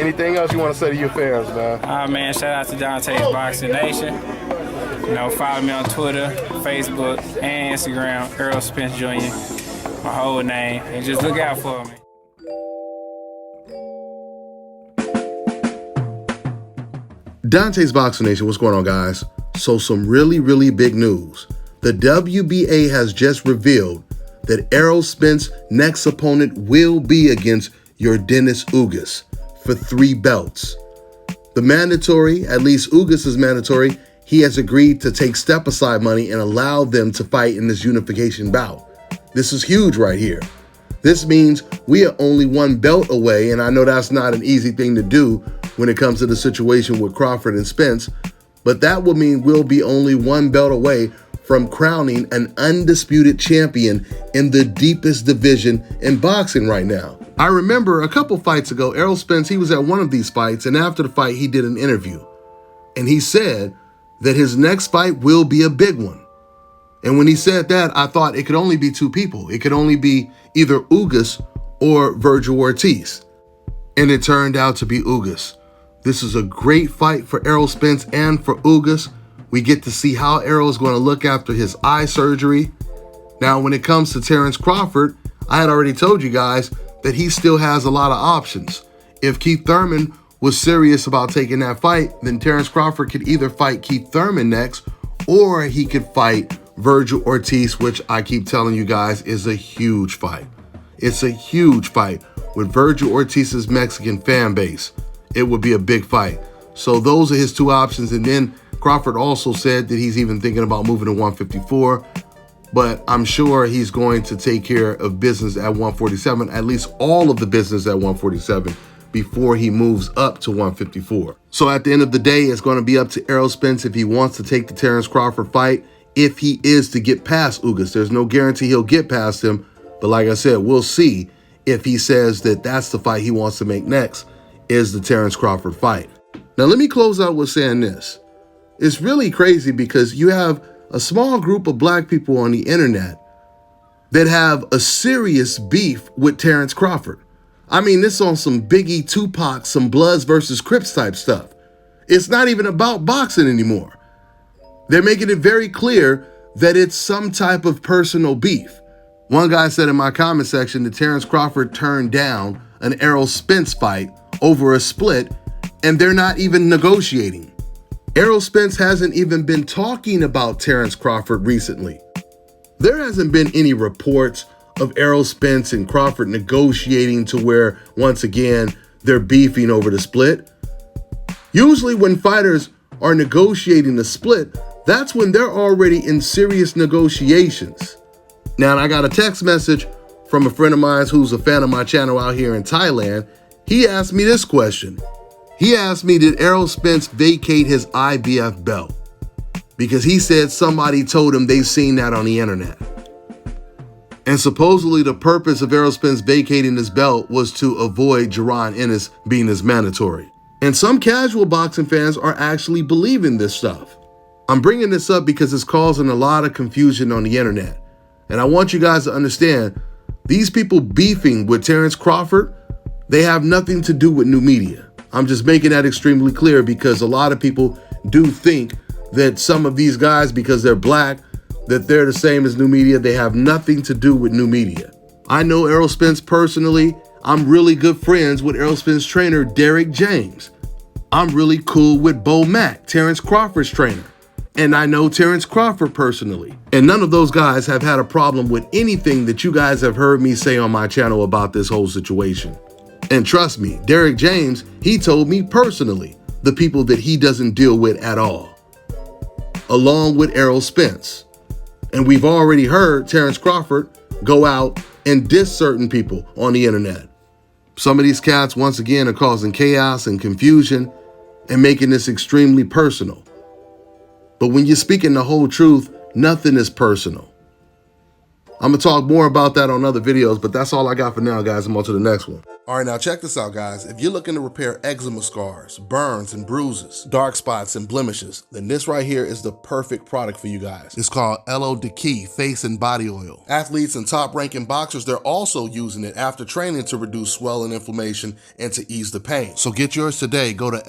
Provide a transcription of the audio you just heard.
anything else you want to say to your fans, man? Man, shout out to Dontaesboxingnation. You know, follow me on Twitter, Facebook, and Instagram, Errol Spence Jr., my whole name, and just look out for me. Dontaesboxingnation, what's going on, guys? So some really big news. The WBA has just revealed that Errol Spence's next opponent will be against Dontaes Ugas for 3 belts. The mandatory, at least Ugas is mandatory, he has agreed to take step-aside money and allow them to fight in this unification bout. This is huge right here. This means we are only 1 belt away, and I know that's not an easy thing to do when it comes to the situation with Crawford and Spence, but that will mean we'll be only 1 belt away from crowning an undisputed champion in the deepest division in boxing right now. I remember a couple fights ago, Errol Spence, he was at one of these fights, and after the fight, he did an interview. And he said that his next fight will be a big one. And when he said that, I thought it could only be 2 people. It could only be either Ugas or Virgil Ortiz. And it turned out to be Ugas. This is a great fight for Errol Spence and for Ugas. We get to see how Errol is going to look after his eye surgery. Now, when it comes to Terence Crawford, I had already told you guys that he still has a lot of options. If Keith Thurman was serious about taking that fight, then Terence Crawford could either fight Keith Thurman next, or he could fight Virgil Ortiz, which I keep telling you guys is a huge fight. It's a huge fight with Virgil Ortiz's Mexican fan base. It would be a big fight. So those are his 2 options. And then Crawford also said that he's even thinking about moving to 154, but I'm sure he's going to take care of business at 147, at least all of the business at 147, before he moves up to 154. So at the end of the day, it's going to be up to Errol Spence if he wants to take the Terence Crawford fight, if he is to get past Ugas. There's no guarantee he'll get past him, but like I said, we'll see if he says that that's the fight he wants to make next, is the Terence Crawford fight. Now let me close out with saying this. It's really crazy because you have a small group of black people on the internet that have a serious beef with Terence Crawford. I mean, this on some Biggie, Tupac, some Bloods versus Crips type stuff. It's not even about boxing anymore. They're making it very clear that it's some type of personal beef. One guy said in my comment section that Terence Crawford turned down an Errol Spence fight over a split, and they're not even negotiating. Errol Spence hasn't even been talking about Terence Crawford recently. There hasn't been any reports of Errol Spence and Crawford negotiating to where, once again, they're beefing over the split. Usually when fighters are negotiating the split, that's when they're already in serious negotiations. Now, I got a text message from a friend of mine who's a fan of my channel out here in Thailand. He asked me this question. He asked me, did Errol Spence vacate his IBF belt? Because he said somebody told him they've seen that on the internet. And supposedly the purpose of Errol Spence vacating his belt was to avoid Jaron Ennis being his mandatory. And some casual boxing fans are actually believing this stuff. I'm bringing this up because it's causing a lot of confusion on the internet. And I want you guys to understand, these people beefing with Terence Crawford, they have nothing to do with new media. I'm just making that extremely clear because a lot of people do think that some of these guys, because they're black, that they're the same as new media. They have nothing to do with new media. I know Errol Spence personally. I'm really good friends with Errol Spence trainer, Derek James. I'm really cool with Bo Mack, Terence Crawford's trainer. And I know Terence Crawford personally. And none of those guys have had a problem with anything that you guys have heard me say on my channel about this whole situation. And trust me, Derek James, he told me personally the people that he doesn't deal with at all, along with Errol Spence. And we've already heard Terence Crawford go out and diss certain people on the internet. Some of these cats, once again, are causing chaos and confusion and making this extremely personal. But when you're speaking the whole truth, nothing is personal. I'm gonna talk more about that on other videos, but that's all I got for now, guys. I'm on to the next one. All right, now check this out, guys. If you're looking to repair eczema scars, burns and bruises, dark spots and blemishes, then this right here is the perfect product for you guys. It's called LO Key Face and Body Oil. Athletes and top-ranking boxers, they're also using it after training to reduce swelling, inflammation, and to ease the pain. So get yours today. Go to